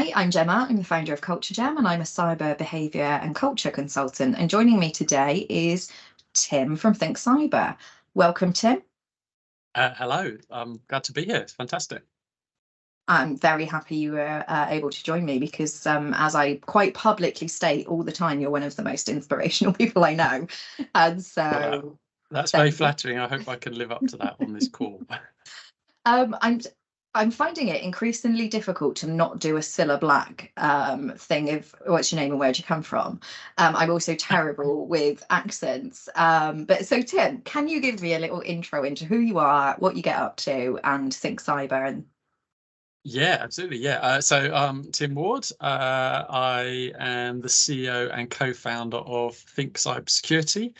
Hi, I'm Gemma. I'm the founder of Culture Gem, and I'm a cyber behaviour and culture consultant. And joining me today is Tim from Think Cyber. Welcome, Tim. Hello, I'm glad to be here. It's fantastic. I'm very happy you were able to join me because, as I quite publicly state all the time, you're one of the most inspirational people I know. And so Well, that's very flattering. I hope I can live up to that on this call. Um, I'm I'm finding it increasingly difficult to not do a Cilla Black thing of what's your name and where'd you come from. I'm also terrible with accents. But so Tim, can you give me a little intro into who you are, what you get up to, and Think Cyber? And Yeah, absolutely. Yeah. Tim Ward. I am the CEO and co-founder of Think Cybersecurity.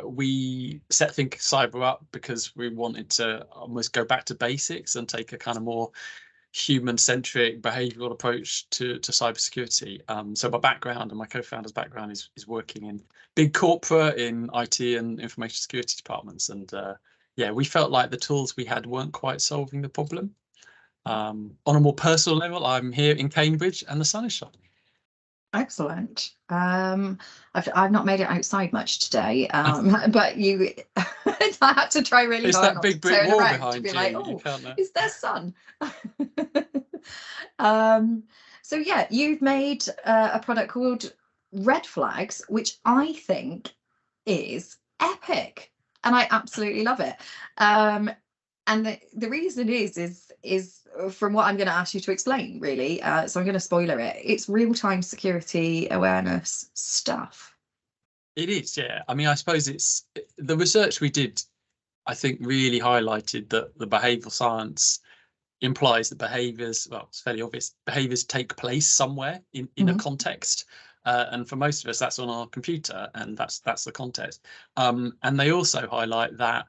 We set Think Cyber up because we wanted to almost go back to basics and take a kind of more human-centric behavioral approach to cybersecurity. So my background and my co-founder's background is working in big corporate, in IT and information security departments. And yeah, we felt like the tools we had weren't quite solving the problem. On a more personal level, I'm here in Cambridge and the sun is shining. excellent. I've not made it outside much today, but you, I had to try really It's hard that not big to brick turn wall around to behind be you. like, You oh, can't know. is there sun? So yeah, you've made a product called Red Flags, which I think is epic, and I absolutely love it. And the reason is from what I'm going to ask you to explain, really. So I'm going to spoiler it. It's real-time security awareness stuff. It is, yeah. I mean, I suppose it's the research we did, I think, really highlighted that the behavioral science implies that behaviours, well, it's fairly obvious, behaviours take place somewhere in a context. And for most of us, that's on our computer, and that's the context. And they also highlight that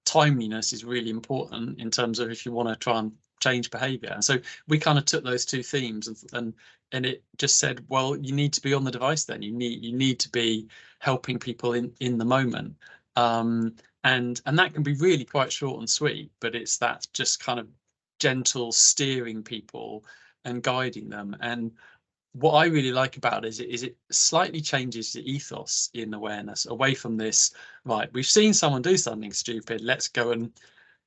timeliness is really important in terms of if you want to try and change behavior. And so we kind of took those two themes and it just said, well, you need to be on the device then. You need to be helping people in the moment. And that can be really quite short and sweet, but it's that just kind of gentle steering people and guiding them. And what I really like about it is it slightly changes the ethos in awareness away from this, right, we've seen someone do something stupid, let's go and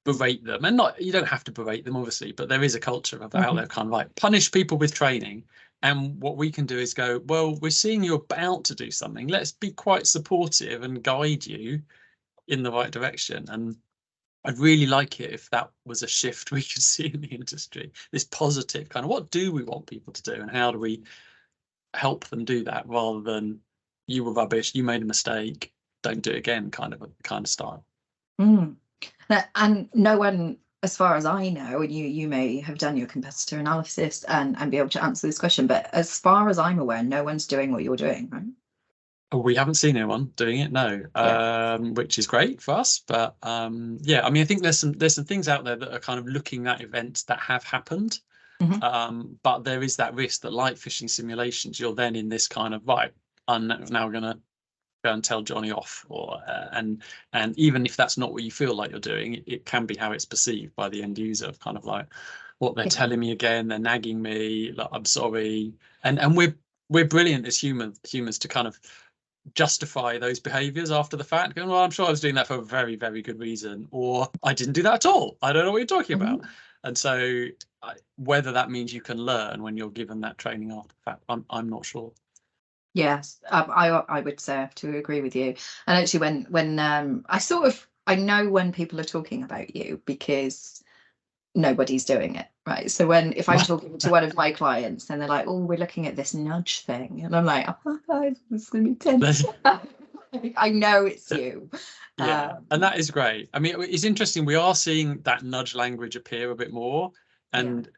berate them. And not, you don't have to berate them, obviously, but there is a culture of out there kind of like punish people with training. And what we can do is go, well, we're seeing you're about to do something. Let's be quite supportive and guide you in the right direction. And I'd really like it if that was a shift we could see in the industry, this positive kind of what do we want people to do and how do we help them do that rather than you were rubbish, you made a mistake, don't do it again kind of style. And no one, as far as I know, and you may have done your competitor analysis and be able to answer this question, but as far as I'm aware, no one's doing what you're doing, right? We haven't seen anyone doing it, no. Which is great for us. But yeah, I mean, I think there's some things out there that are kind of looking at events that have happened. But there is that risk that, like phishing simulations, you're then in this kind of, right, I'm now going to go and tell Johnny off, or and even if that's not what you feel like you're doing, it can be how it's perceived by the end user of kind of like, what they're telling me again, they're nagging me, like, I'm sorry. And we're brilliant as humans to kind of justify those behaviors after the fact, going, well, I'm sure I was doing that for a very, very good reason, or I didn't do that at all, I don't know what you're talking about. And so whether that means you can learn when you're given that training after the fact, I'm not sure. Yes, I would say I have to agree with you. And actually, when I know when people are talking about you because nobody's doing it, right? So if I'm talking to one of my clients and they're like, oh, we're looking at this nudge thing, and I'm like, oh, this is going to be tense. I know it's you. Yeah, and that is great. I mean, it's interesting. We are seeing that nudge language appear a bit more, and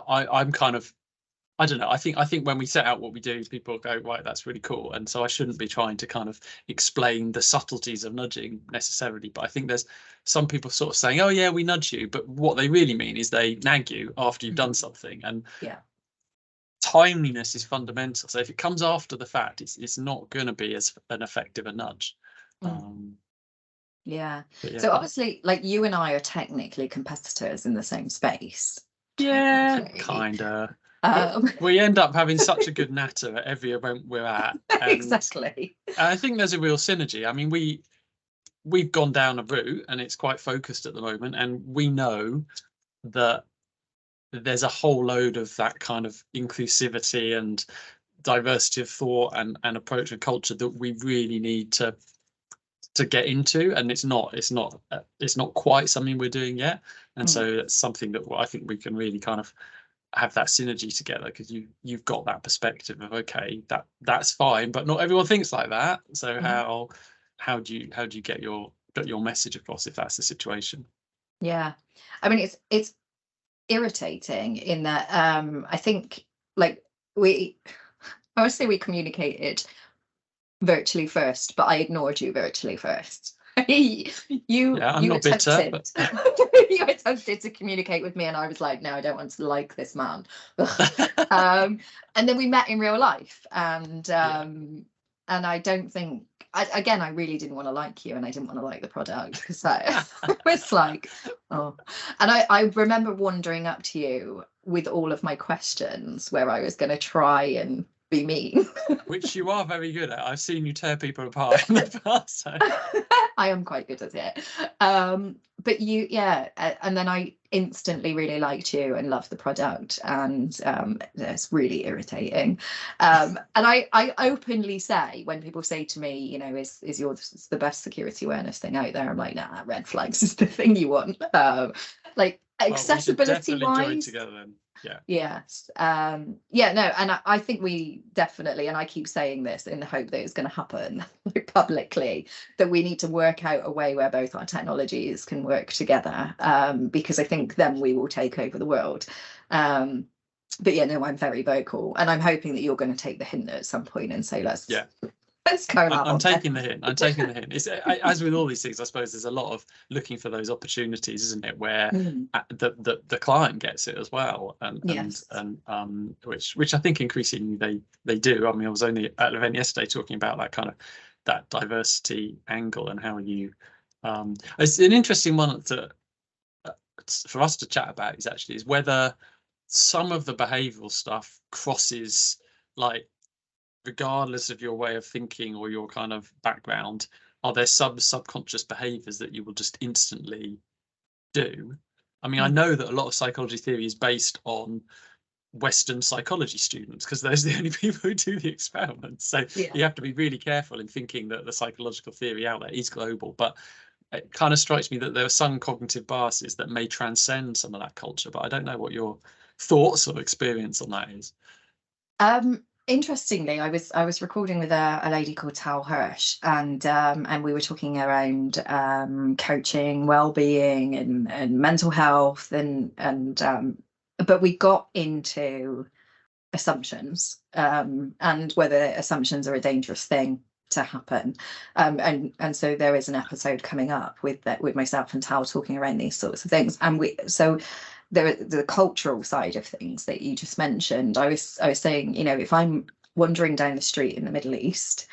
I'm kind of, I don't know. I think when we set out what we do, people go, right, that's really cool. And so I shouldn't be trying to kind of explain the subtleties of nudging necessarily. But I think there's some people sort of saying, oh yeah, we nudge you, but what they really mean is they nag you after you've done something. And timeliness is fundamental. So if it comes after the fact, it's not going to be as an effective a nudge. So obviously, like, you and I are technically competitors in the same space. Yeah, kinda. Um, We end up having such a good natter at every event we're at. And exactly. I think there's a real synergy. I mean, we've gone down a route and it's quite focused at the moment, and we know that there's a whole load of that kind of inclusivity and diversity of thought and approach and culture that we really need to get into, and it's not quite something we're doing yet, and so that's something that I think we can really kind of have that synergy together, because you've got that perspective of, okay, that's fine, but not everyone thinks like that, so how do you get your message across if that's the situation? Yeah, I mean, it's irritating in that I think, like, I would say we communicated virtually first, but I ignored you virtually first. you I'm not bitter, attempted, you attempted to communicate with me, and I was like, no, I don't want to like this man. And then we met in real life, and I don't think, again, I really didn't want to like you, and I didn't want to like the product, because I was like, oh. And I remember wandering up to you with all of my questions, where I was going to try and be mean. Which you are very good at. I've seen you tear people apart in the past. So. I am quite good at it. But you, and then I instantly really liked you and loved the product, and it's really irritating. And I openly say, when people say to me, you know, is yours the best security awareness thing out there? I'm like, nah, red flags is the thing you want. Like, accessibility wise. Together then. Yeah. Yes. No, and I think we definitely, and I keep saying this in the hope that it's going to happen publicly, that we need to work out a way where both our technologies can work together, because I think then we will take over the world. But yeah, no, I'm very vocal, and I'm hoping that you're going to take the hint at some point and say, let's go. I'm taking the hint. It's, as with all these things, I suppose there's a lot of looking for those opportunities, isn't it, where the client gets it as well, and which I think increasingly they do. I mean, I was only at an event yesterday talking about that kind of that diversity angle, and how you it's an interesting one for us to chat about is whether some of the behavioral stuff crosses, like, regardless of your way of thinking or your kind of background, are there subconscious behaviors that you will just instantly do? I mean, I know that a lot of psychology theory is based on Western psychology students, because those are the only people who do the experiments. So you have to be really careful in thinking that the psychological theory out there is global. But it kind of strikes me that there are some cognitive biases that may transcend some of that culture. But I don't know what your thoughts or experience on that is. Interestingly, I was recording with a lady called Tal Hirsch, and we were talking around coaching, well-being, and mental health, but we got into assumptions, and whether assumptions are a dangerous thing to happen, and so there is an episode coming up with myself and Tal talking around these sorts of things, and the cultural side of things that you just mentioned. I was saying, you know, if I'm wandering down the street in the Middle East,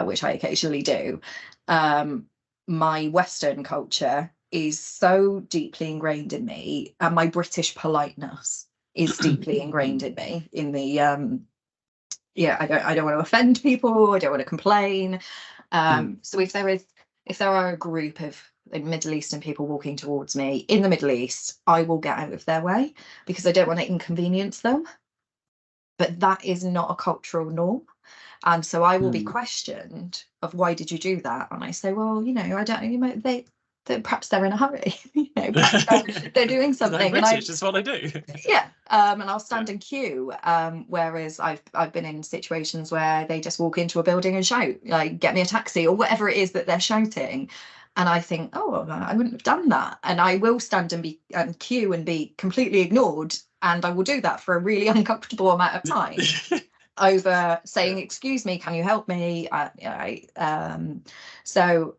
which I occasionally do, my Western culture is so deeply ingrained in me, and my British politeness is deeply ingrained in me. In the I don't want to offend people. I don't want to complain. So if there are a group of Middle Eastern people walking towards me in the Middle East, I will get out of their way, because I don't want to inconvenience them. But that is not a cultural norm, and so I will be questioned of, why did you do that? And I say, well, you know, I don't, you know, they perhaps they're in a hurry, you know, they're doing something. British, that's what I do. And I'll stand in queue, whereas I've been in situations where they just walk into a building and shout, like, get me a taxi, or whatever it is that they're shouting. And I think, oh, I wouldn't have done that. And I will stand and queue and be completely ignored. And I will do that for a really uncomfortable amount of time over saying, excuse me, can you help me? So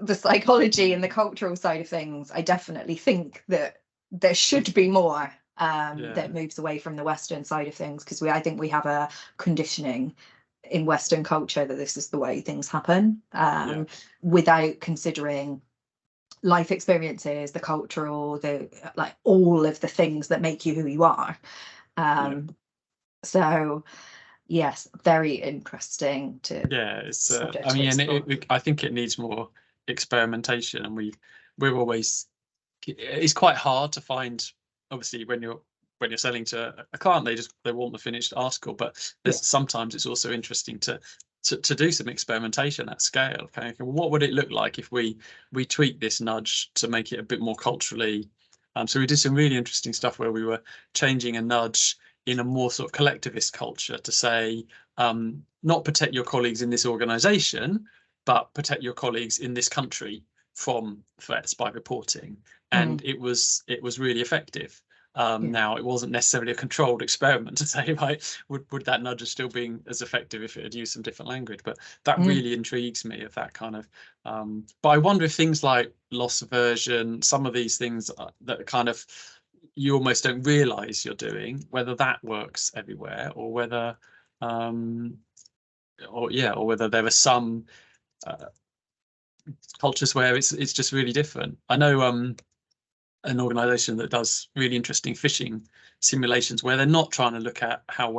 the psychology and the cultural side of things, I definitely think that there should be more that moves away from the Western side of things, because I think we have a conditioning in Western culture that this is the way things happen, without considering life experiences, the cultural, the like all of the things that make you who you are. So yes, very interesting to it's subject I to mean, explore. I think it needs more experimentation, and we're always, it's quite hard to find, obviously, when you're selling to a client, they want the finished article, but there's sometimes it's also interesting to do some experimentation at scale. Okay, what would it look like if we tweak this nudge to make it a bit more culturally? So we did some really interesting stuff where we were changing a nudge in a more sort of collectivist culture to say, not protect your colleagues in this organization, but protect your colleagues in this country from threats by reporting. And it was really effective. Now, it wasn't necessarily a controlled experiment to say, right, would that nudge have still been as effective if it had used some different language? But that really intrigues me, of that kind of. But I wonder if things like loss aversion, some of these things that kind of you almost don't realize you're doing, whether that works everywhere, or whether or whether there are some cultures where it's just really different. I know an organization that does really interesting phishing simulations where they're not trying to look at how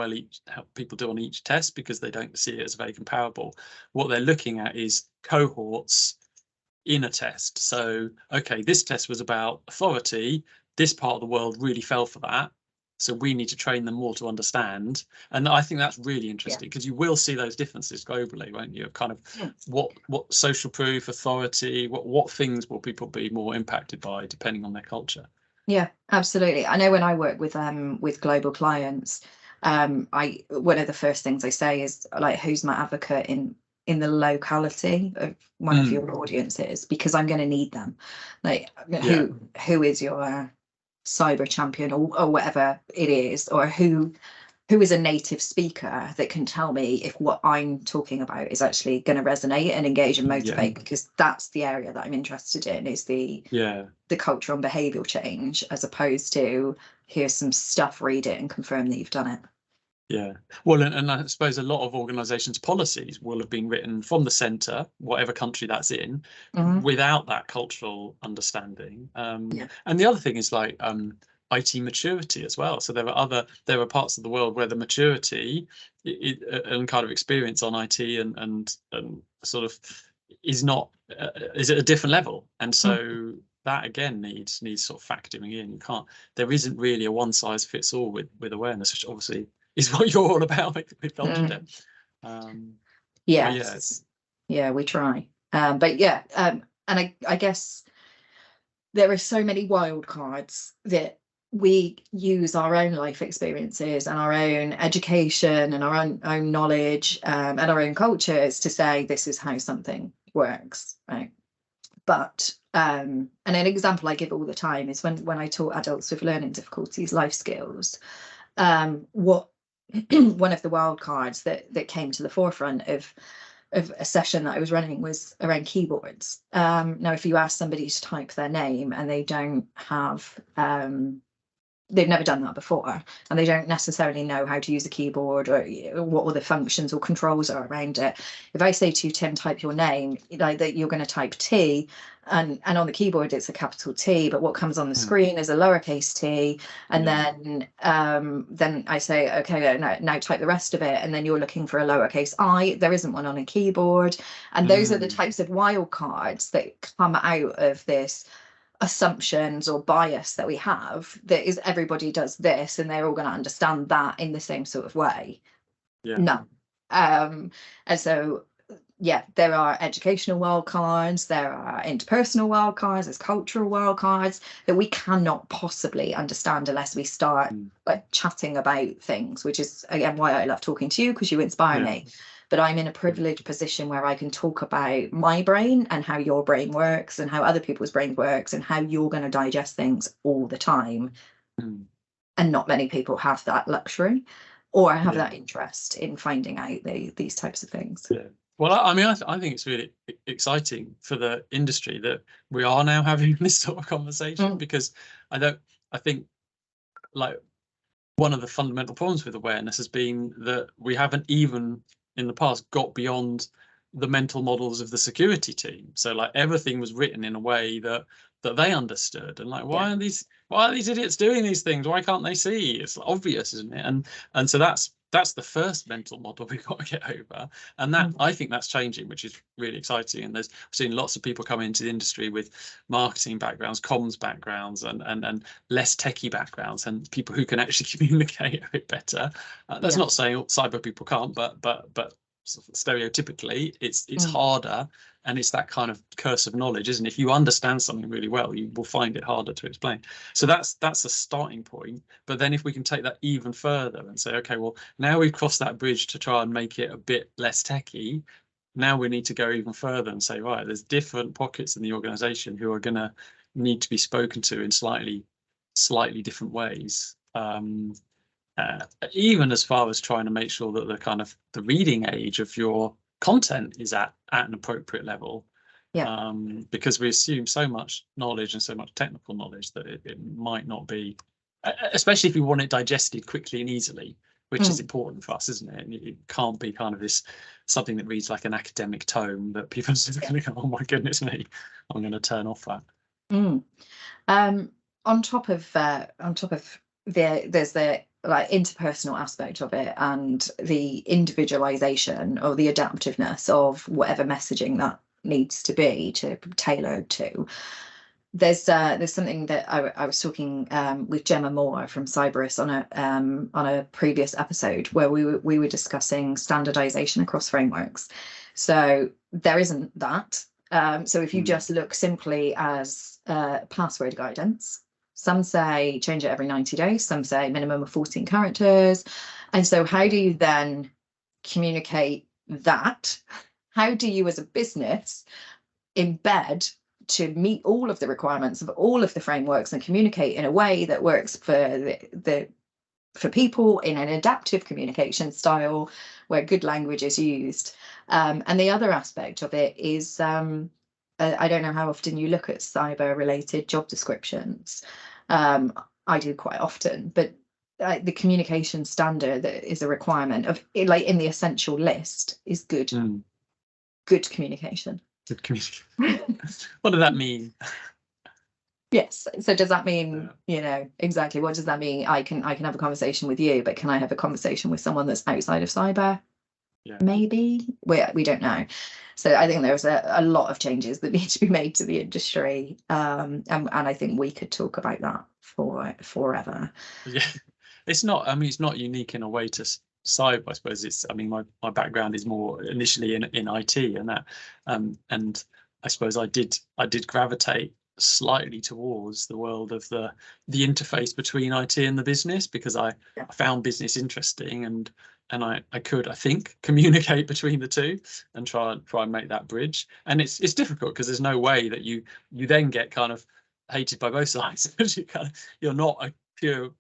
people do on each test, because they don't see it as very comparable. What they're looking at is cohorts in a test. So, okay, this test was about authority. This part of the world really fell for that. So we need to train them more to understand. And I think that's really interesting, because you will see those differences globally, won't you? Of kind of what social proof, authority, what things will people be more impacted by depending on their culture. Yeah, absolutely. I know when I work with global clients, one of the first things I say is, like, who's my advocate in the locality of one of your audiences, because I'm going to need them. Like, who is your cyber champion, or whatever it is, or who is a native speaker that can tell me if what I'm talking about is actually going to resonate and engage and motivate, because that's the area that I'm interested in, is the cultural and behavioural change, as opposed to here's some stuff, read it and confirm that you've done it. Yeah, well, and I suppose a lot of organisations' policies will have been written from the centre, whatever country that's in, without that cultural understanding. And the other thing is, like, IT maturity as well. So there are parts of the world where the maturity and kind of experience on IT and sort of is at a different level, and so that again needs sort of factoring in. You can't. There isn't really a one size fits all with awareness, which obviously is what you're all about with culture depth. We try. And I guess there are so many wild cards that we use our own life experiences and our own education and our own knowledge and our own cultures to say this is how something works, right? But and an example I give all the time is when I taught adults with learning difficulties life skills, what one of the wild cards that came to the forefront of a session that I was running was around keyboards. Now, if you ask somebody to type their name and they don't have they've never done that before, and they don't necessarily know how to use a keyboard or what all the functions or controls are around it. If I say to you, Tim, type your name, like that, you're going to type T, and on the keyboard it's a capital T, but what comes on the screen is a lowercase t, and then I say, okay, now type the rest of it, and then you're looking for a lowercase I. There isn't one on a keyboard, and those are the types of wild cards that come out of this assumptions or bias that we have, that is everybody does this and they're all going to understand that in the same sort of way. No. And so there are educational wild cards, there are interpersonal wild cards, there's cultural wild cards that we cannot possibly understand unless we start like chatting about things, which is again why I love talking to you, because you inspire me. But I'm in a privileged position where I can talk about my brain and how your brain works and how other people's brain works and how you're going to digest things all the time. And not many people have that luxury or have that interest in finding out these types of things. Well, I mean, I think it's really exciting for the industry that we are now having this sort of conversation, because I think like one of the fundamental problems with awareness has been that we haven't even in the past got beyond the mental models of the security team. So like everything was written in a way that they understood, and like why are these idiots doing these things? Why can't they see? It's obvious, isn't it? And so that's the first mental model we've got to get over, and that I think that's changing, which is really exciting. And there's seen lots of people come into the industry with marketing backgrounds, comms backgrounds, and less techie backgrounds, and people who can actually communicate a bit better. That's not saying cyber people can't, but stereotypically it's harder, and it's that kind of curse of knowledge, isn't it? If you understand something really well, you will find it harder to explain. So that's a starting point. But then if we can take that even further and say, okay, well, now we've crossed that bridge to try and make it a bit less techy, now we need to go even further and say, right, there's different pockets in the organization who are going to need to be spoken to in slightly different ways. Even as far as trying to make sure that the reading age of your content is at an appropriate level. Because we assume so much knowledge and so much technical knowledge that it might not be, especially if you want it digested quickly and easily, which is important for us, isn't it? And it can't be kind of this something that reads like an academic tome that people are going to go, oh my goodness me, I'm going to turn off that. On top of there's the like interpersonal aspect of it, and the individualization or the adaptiveness of whatever messaging that needs to be tailored to. There's something that I was talking with Gemma Moore from Cyberus on a previous episode, where we were discussing standardization across frameworks. So there isn't that. So if you just look simply as password guidance, some say change it every 90 days, some say minimum of 14 characters. And so how do you then communicate that? How do you as a business embed to meet all of the requirements of all of the frameworks and communicate in a way that works for people in an adaptive communication style where good language is used? And the other aspect of it is, I don't know how often you look at cyber related job descriptions. I do quite often, but the communication standard that is a requirement of, like in the essential list, is good communication. Good communication. What does that mean? Yes. So does that mean, exactly what does that mean? I can have a conversation with you, but can I have a conversation with someone that's outside of cyber? Maybe we don't know. So I think there's a lot of changes that need to be made to the industry, and I think we could talk about that for forever. Yeah, it's not. I mean, it's not unique in a way to cyber. I suppose it's. I mean, my background is more initially in IT, and that, and I suppose I did gravitate slightly towards the world of the interface between IT and the business, because I found business interesting, and I could, I think, communicate between the two and try and make that bridge. And it's difficult because there's no way that you then get kind of hated by both sides. You're not a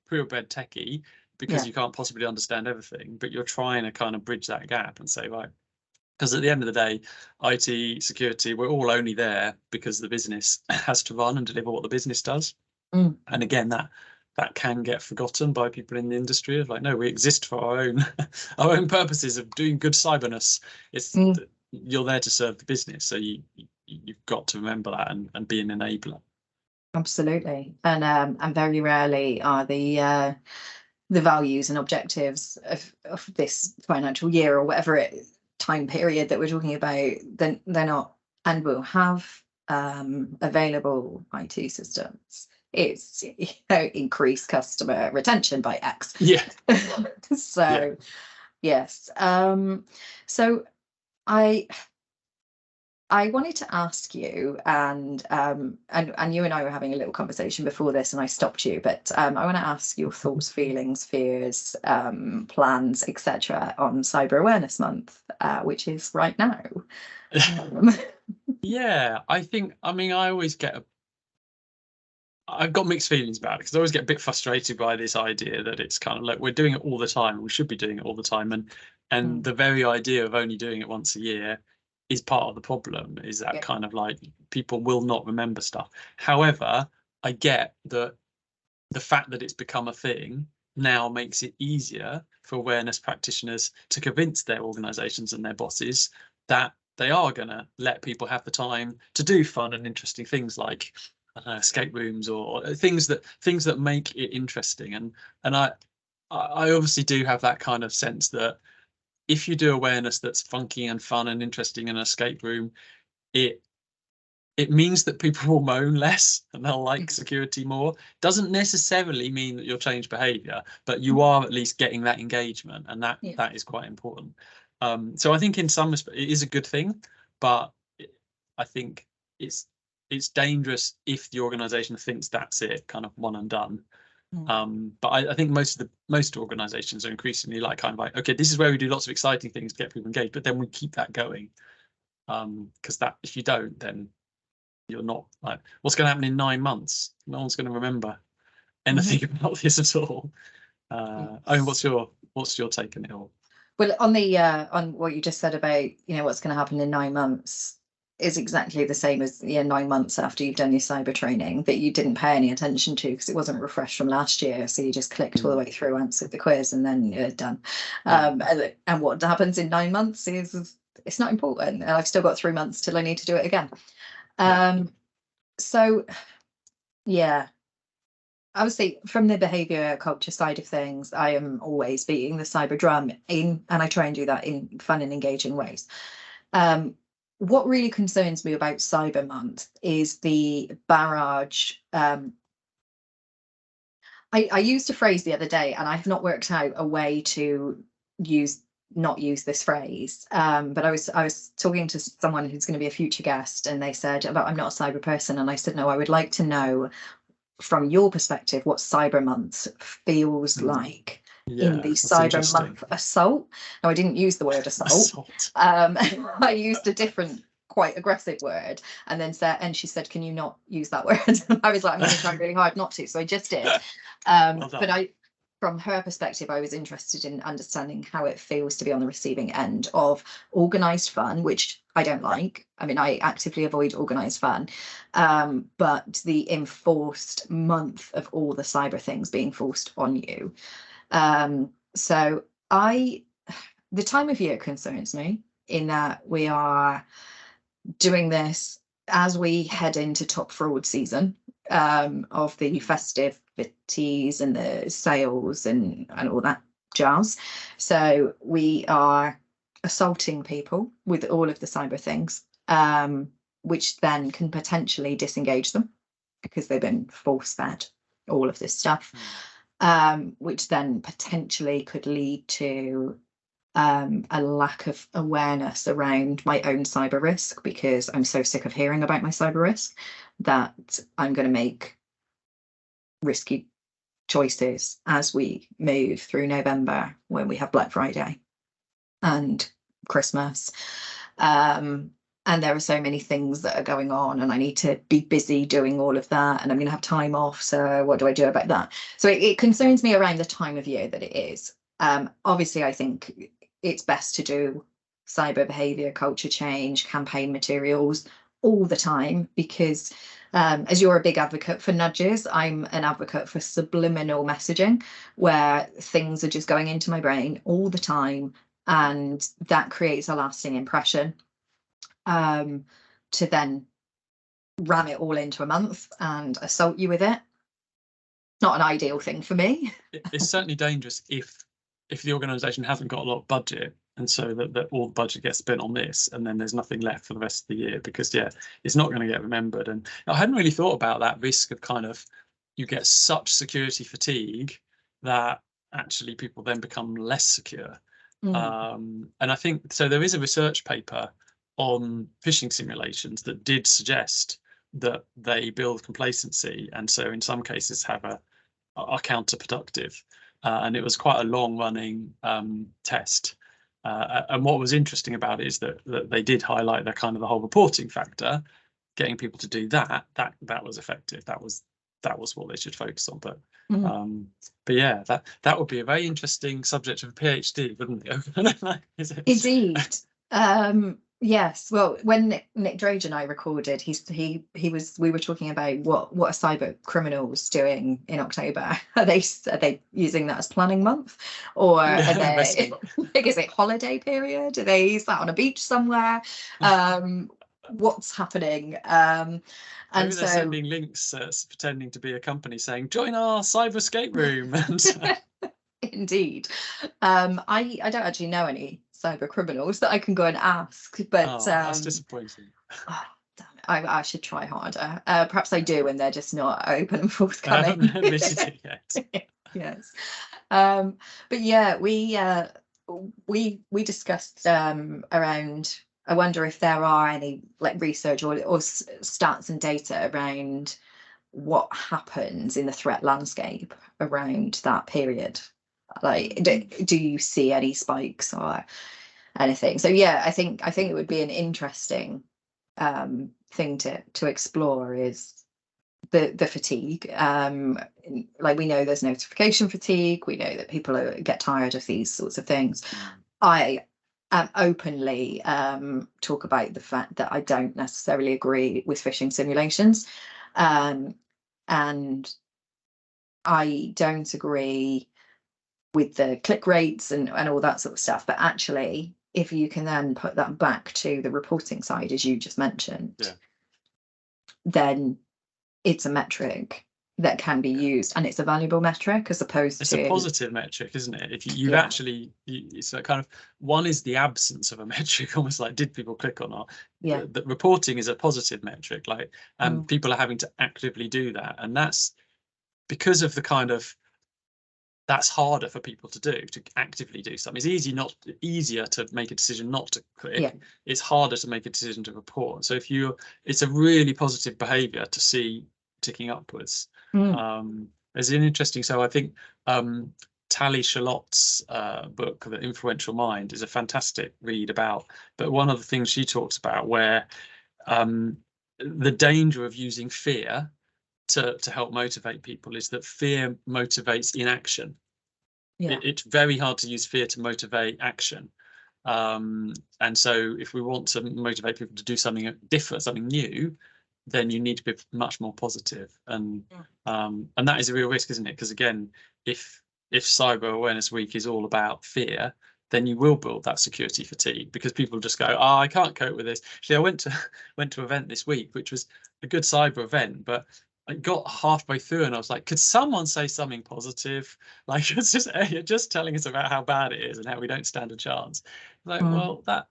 purebred techie because you can't possibly understand everything, but you're trying to kind of bridge that gap and say, right, because at the end of the day, IT, security, we're all only there because the business has to run and deliver what the business does. And again, that can get forgotten by people in the industry of like, no, we exist for our own purposes of doing good cyberness. It's you're there to serve the business, so you've got to remember that and be an enabler. Absolutely, and very rarely are the values and objectives of this financial year or whatever time period that we're talking about, then they're not, and we'll have available IT systems. It's increase customer retention by X. So yes. So I wanted to ask you, and you and I were having a little conversation before this, and I stopped you, but I want to ask your thoughts, feelings, fears, plans, etc. on Cyber Awareness Month, which is right now. Yeah, I think. I mean, I've got mixed feelings about it because I always get a bit frustrated by this idea that it's kind of like we're doing it all the time. We should be doing it all the time, and the very idea of only doing it once a year is part of the problem. Is that kind of like people will not remember stuff. However, I get that the fact that it's become a thing now makes it easier for awareness practitioners to convince their organisations and their bosses that they are going to let people have the time to do fun and interesting things like, I don't know, escape rooms or things that make it interesting. And I obviously do have that kind of sense that if you do awareness that's funky and fun and interesting in an escape room, it means that people will moan less and they'll like security more. Doesn't necessarily mean that you'll change behaviour, but you are at least getting that engagement, and that is quite important. So I think in some respects it is a good thing, but I think it's dangerous if the organisation thinks that's it, kind of one and done. But I think most organisations are increasingly kind of like, okay, this is where we do lots of exciting things to get people engaged, but then we keep that going, because that if you don't, then you're not like, what's going to happen in 9 months? No one's going to remember anything about this at all. I mean, what's your take on it all? Well, on the on what you just said about, what's going to happen in 9 months is exactly the same as 9 months after you've done your cyber training that you didn't pay any attention to because it wasn't refreshed from last year. So you just clicked all the way through, answered the quiz, and then you're done. And what happens in 9 months is it's not important. And I've still got 3 months till I need to do it again. So, yeah, obviously from the behaviour culture side of things, I am always beating the cyber drum and I try and do that in fun and engaging ways. What really concerns me about Cyber Month is the barrage. I used a phrase the other day, and I've not worked out a way to not use this phrase, but I was talking to someone who's going to be a future guest, and they said, I'm not a cyber person, and I said, no, I would like to know from your perspective what Cyber Month feels like in the Cyber Month assault. Now, I didn't use the word assault. I used a different, quite aggressive word, and then she said, can you not use that word? I was like, I'm going to try really hard not to, so I just did. But from her perspective, I was interested in understanding how it feels to be on the receiving end of organised fun, which I don't like. I mean, I actively avoid organised fun, but the enforced month of all the cyber things being forced on you. So the time of year concerns me in that we are doing this as we head into top fraud season, of the festivities and the sales and all that jazz. So we are assaulting people with all of the cyber things, which then can potentially disengage them because they've been force fed all of this stuff, which then potentially could lead to a lack of awareness around my own cyber risk, because I'm so sick of hearing about my cyber risk that I'm going to make risky choices as we move through November, when we have Black Friday and Christmas. And there are so many things that are going on, and I need to be busy doing all of that, and I'm going to have time off. So what do I do about that? So it concerns me around the time of year that it is. Obviously, I think it's best to do cyber behaviour, culture change, campaign materials all the time, because as you're a big advocate for nudges, I'm an advocate for subliminal messaging, where things are just going into my brain all the time, and that creates a lasting impression, to then ram it all into a month and assault you with it. Not an ideal thing for me. It's certainly dangerous if the organisation hasn't got a lot of budget, and so that all the budget gets spent on this, and then there's nothing left for the rest of the year, because it's not going to get remembered. And I hadn't really thought about that risk of kind of, you get such security fatigue that actually people then become less secure. And I think so there is a research paper on phishing simulations that did suggest that they build complacency, and so in some cases are counterproductive. And it was quite a long-running test. And what was interesting about it is that they did highlight the kind of the whole reporting factor, getting people to do that was effective. That was what they should focus on. But yeah, that would be a very interesting subject of a PhD, wouldn't it? Is it? Indeed. Yes, well, when Nick Drage and I recorded, we were talking about what are cyber criminals doing in October? Are they using that as planning month, or are Yeah, they like, is it holiday period? Are they sat on a beach somewhere? What's happening? And maybe they're so sending links pretending to be a company saying join our cyber escape room. And indeed, I don't actually know any cyber criminals that I can go and ask, but oh, that's disappointing. oh, damn it. I should try harder. Perhaps I do, and they're just not open and I forthcoming. haven't admitted it yet. Yes. But yeah, we discussed around. I wonder if there are any like research or stats and data around what happens in the threat landscape around that period. Like, do you see any spikes or anything? So yeah, I think it would be an interesting thing to explore is the fatigue. Like, we know there's notification fatigue, we know that people get tired of these sorts of things. I openly talk about the fact that I don't necessarily agree with phishing simulations, and I don't agree with the click rates and all that sort of stuff. But actually, if you can then put that back to the reporting side, as you just mentioned, Yeah. then it's a metric that can be used, and it's a valuable metric as opposed It's to a positive metric, isn't it? If you've Yeah. actually, it's a kind of, one is the absence of a metric, almost like did people click or not. Yeah. The reporting is a positive metric, like, and Mm. people are having to actively do that, and that's because of the kind of, that's harder for people to do, to actively do something. It's easier to make a decision not to click. Yeah. It's harder to make a decision to report. So it's a really positive behavior to see ticking upwards. There's an interesting, so I think Tali Shalot's book, The Influential Mind, is a fantastic read about, but one of the things she talks about where the danger of using fear to help motivate people is that fear motivates inaction. Yeah. It's very hard to use fear to motivate action. And so if we want to motivate people to do something different, something new, then you need to be much more positive. And that is a real risk, isn't it? Because again, if Cyber Awareness Week is all about fear, then you will build that security fatigue, because people just go, oh, I can't cope with this. Actually, I went to an event this week, which was a good cyber event, but I got halfway through and I was like, could someone say something positive? Like, it's just, you're just telling us about how bad it is and how we don't stand a chance. Like, well, that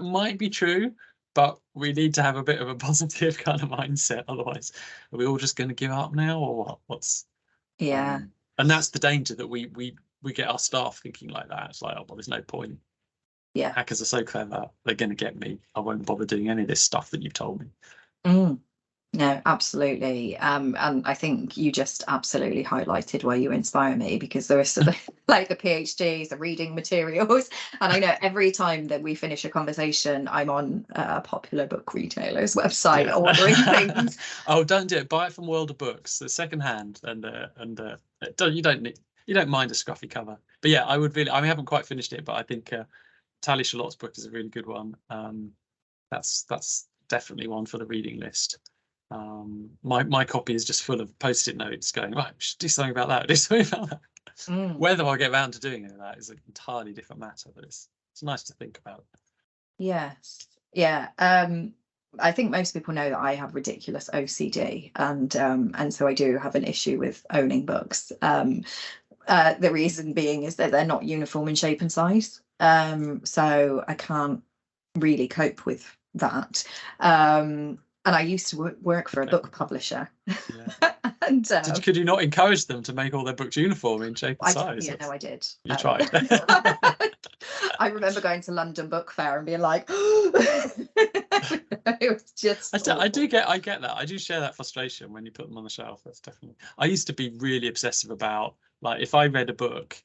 might be true, but we need to have a bit of a positive kind of mindset. Otherwise, are we all just going to give up now, or what? Yeah. And that's the danger, that we get our staff thinking like that. It's like, oh, well, there's no point. Yeah. Hackers are so clever, they're going to get me. I won't bother doing any of this stuff that you've told me. No, absolutely. And I think you just absolutely highlighted why you inspire me, because there are sort of like the PhDs, the reading materials. And I know every time that we finish a conversation, I'm on a popular book retailer's website ordering things. Oh, don't do it. Buy it from World of Books, the second hand, and you don't mind a scruffy cover. But yeah, I would really. I haven't quite finished it, but I think Tali Shalot's book is a really good one. That's definitely one for the reading list. My copy is just full of post-it notes going, right, we should do something about that, do something about that. Whether I get around to doing any of that is an entirely different matter, but it's nice to think about. Yes. Yeah. I think most people know that I have ridiculous OCD, and so I do have an issue with owning books. The reason being is that they're not uniform in shape and size. So I can't really cope with that. And I used to work for a book publisher. Yeah. And could you not encourage them to make all their books uniform in shape and size? Yeah, no, I did. You tried. I remember going to London Book Fair and being like, it was just. I get that. I do share that frustration when you put them on the shelf. That's definitely. I used to be really obsessive about, like, if I read a book,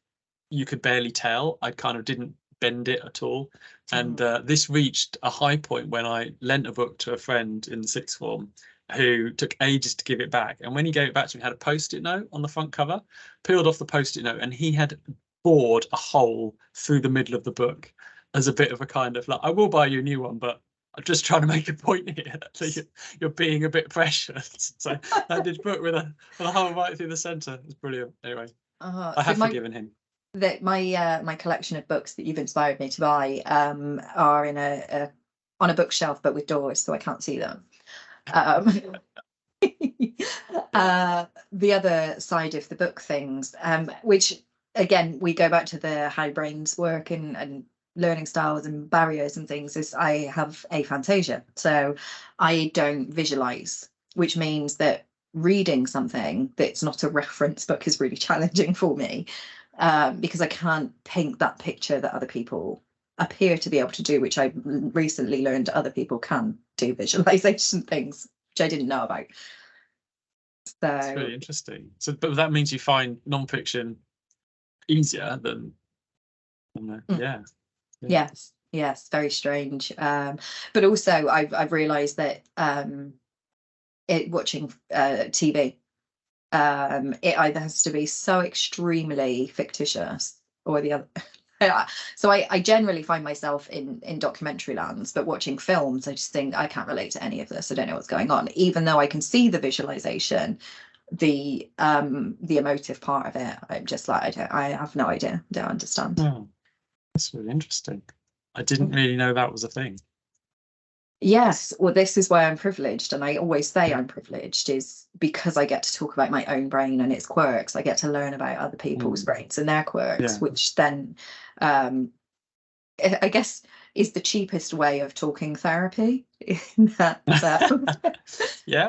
you could barely tell. I kind of didn't bend it at all. And this reached a high point when I lent a book to a friend in the sixth form who took ages to give it back. And when he gave it back to me, had a post-it note on the front cover, peeled off the post-it note, and he had bored a hole through the middle of the book. as a bit of a kind of like, I will buy you a new one, but I'm just trying to make a point here that you're being a bit precious. So that did book with a hole right through the centre. It's brilliant. Anyway, I have forgiven him. My collection of books that you've inspired me to buy are in on a bookshelf, but with doors, so I can't see them. The other side of the book things, which again we go back to the how brains work and learning styles and barriers and things, is I have aphantasia, so I don't visualize, which means that reading something that's not a reference book is really challenging for me, because I can't paint that picture that other people appear to be able to do, which I recently learned other people can do visualization things, which I didn't know about. So that's really interesting. So, but that means you find non-fiction easier than yeah. Yes, very strange. But also I've realized that watching TV, it either has to be so extremely fictitious or the other. So I generally find myself in documentary lands, but watching films, I just think I can't relate to any of this. I don't know what's going on, even though I can see the visualization, the emotive part of it. I'm just like, I have no idea, don't understand. Oh, that's really interesting. I didn't really know that was a thing. Yes, well, this is why I'm privileged, and I always say I'm privileged, is because I get to talk about my own brain and its quirks. I get to learn about other people's brains and their quirks, which then I guess is the cheapest way of talking therapy. Yeah,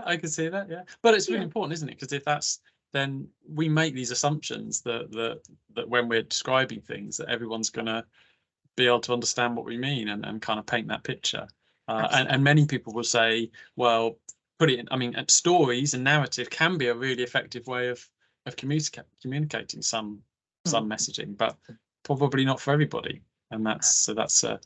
I can see that. Yeah, but it's really important, isn't it? Because if that's, then we make these assumptions that when we're describing things, that everyone's going to be able to understand what we mean and kind of paint that picture. And many people will say, well, put it in, I mean, stories and narrative can be a really effective way of communicating some messaging, but probably not for everybody. And that's the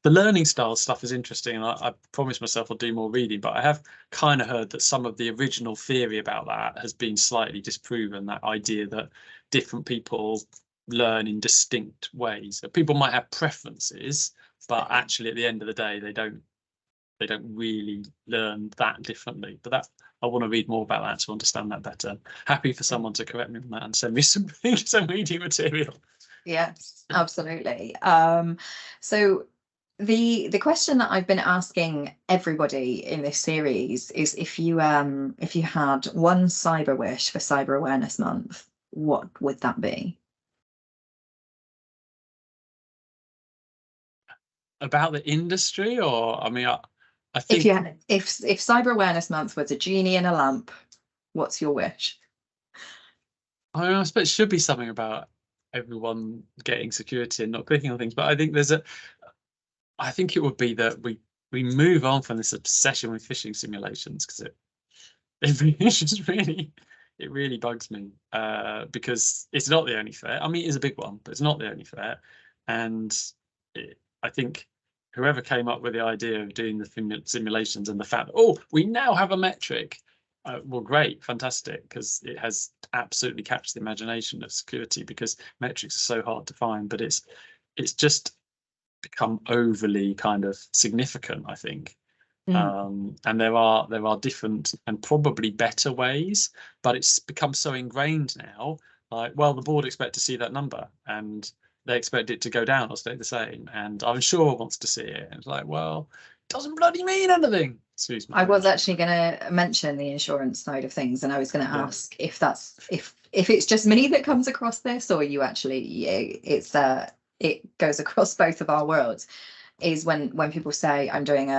learning style stuff is interesting, and I promised myself I'll do more reading, but I have kind of heard that some of the original theory about that has been slightly disproven, that idea that different people learn in distinct ways. So people might have preferences, but actually at the end of the day they don't really learn that differently. But that, I want to read more about that to understand that better. Happy for someone to correct me on that and send me some reading material. Yes, absolutely. So the question that I've been asking everybody in this series is, if you had one cyber wish for Cyber Awareness Month, what would that be? About the industry, or I mean, I think if Cyber Awareness Month was a genie in a lamp, what's your wish? I mean, I suppose it should be something about everyone getting security and not clicking on things, but I think I think it would be that we move on from this obsession with phishing simulations, because it really bugs me, because it's not the only threat. I mean, it is a big one, but it's not the only threat. And I think whoever came up with the idea of doing the simulations and the fact that, we now have a metric, well, great, fantastic, because it has absolutely captured the imagination of security, because metrics are so hard to find, but it's just become overly kind of significant, I think. And there are different and probably better ways, but it's become so ingrained now, like, well, the board expect to see that number and they expect it to go down or stay the same, and I'm sure wants to see it, and it's like, well, it doesn't bloody mean anything. Excuse me. I was actually going to mention the insurance side of things, and I was going to ask if that's if it's just me that comes across this, or you actually it goes across both of our worlds. Is when people say, I'm doing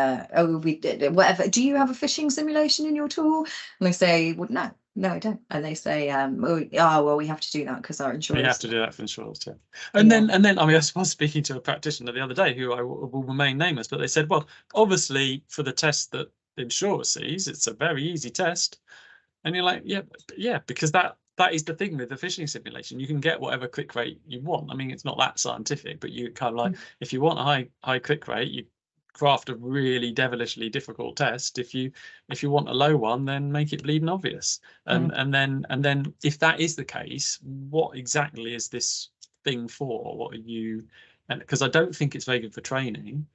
we did whatever, do you have a phishing simulation in your tool? And I say, well, no, I don't. And they say, well, we have to do that because our insurance. We have to do that for insurance, yeah. And then I mean, I was speaking to a practitioner the other day who I will remain nameless, but they said, well, obviously for the test that the insurer sees, it's a very easy test. And you're like, yeah, because that is the thing with the phishing simulation. You can get whatever click rate you want. I mean, it's not that scientific, but you kind of like, if you want a high click rate, you craft a really devilishly difficult test. If you want a low one, then make it bleeding obvious. And then if that is the case, what exactly is this thing for? What are you and because I don't think it's very good for training,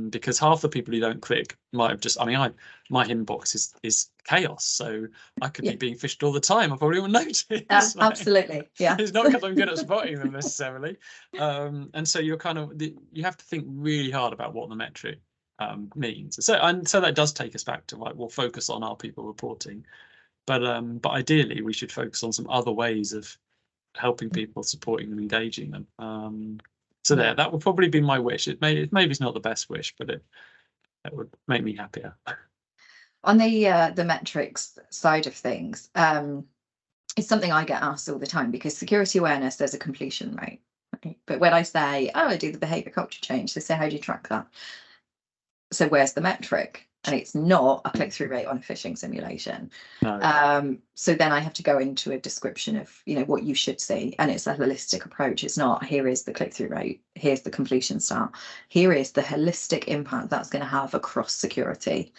because half the people who don't click might have just, I mean, my inbox is chaos, so I could be being fished all the time. I probably wouldn't notice. Absolutely, yeah. It's not because I'm good at spotting them necessarily, and so you're kind of, you have to think really hard about what the metric means. So that does take us back to, like, we'll focus on our people reporting, but ideally we should focus on some other ways of helping people, supporting them, engaging them. So that would probably be my wish. Maybe it's not the best wish, but that would make me happier. On the metrics side of things, it's something I get asked all the time, because security awareness, there's a completion rate. Right? But when I say, oh, I do the behaviour culture change, they say, how do you track that? So where's the metric? And it's not a click-through rate on a phishing simulation. No. So then I have to go into a description of, what you should see, and it's a holistic approach. It's not, here is the click-through rate, here's the completion stat, here is the holistic impact that's going to have across security.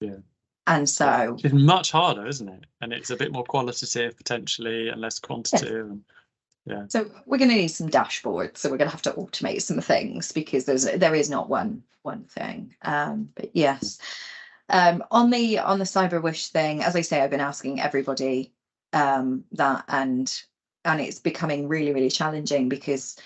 Yeah. And so it's much harder, isn't it? And it's a bit more qualitative potentially, and less quantitative. Yeah. So we're going to need some dashboards. So we're going to have to automate some things, because there is not one thing. But yes, on the cyber wish thing, as I say, I've been asking everybody that, and it's becoming really, really challenging, because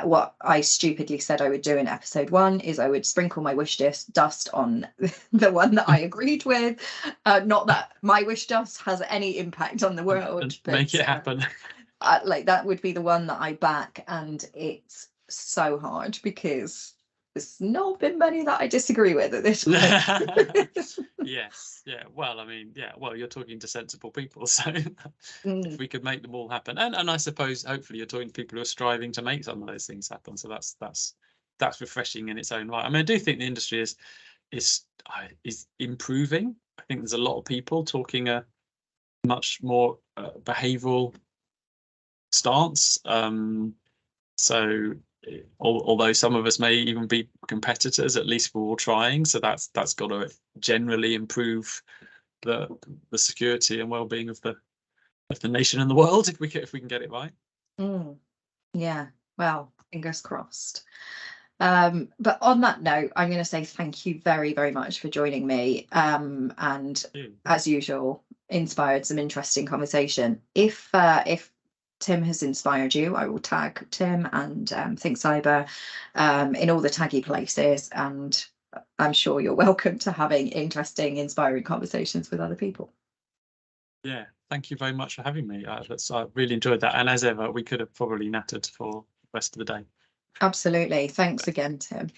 what I stupidly said I would do in episode 1 is I would sprinkle my wish dust on the one that I agreed with. Not that my wish dust has any impact on the world, but make it happen. Like, that would be the one that I back, and it's so hard because there's not been many that I disagree with at this point. Yes, yeah. Well, I mean, yeah. Well, you're talking to sensible people, so if we could make them all happen, and I suppose hopefully you're talking to people who are striving to make some of those things happen. So that's refreshing in its own right. I mean, I do think the industry is improving. I think there's a lot of people talking a much more behavioural stance. So although some of us may even be competitors, at least we're all trying. So that's got to generally improve the security and well-being of the nation and the world, if we can get it right. Yeah, well, fingers crossed. But on that note, I'm going to say thank you very, very much for joining me, and as usual, inspired some interesting conversation. If Tim has inspired you, I will tag Tim and Think Cyber in all the taggy places, and I'm sure you're welcome to having interesting, inspiring conversations with other people. Yeah, thank you very much for having me. I really enjoyed that, and as ever, we could have probably nattered for the rest of the day. Absolutely. Thanks again, Tim.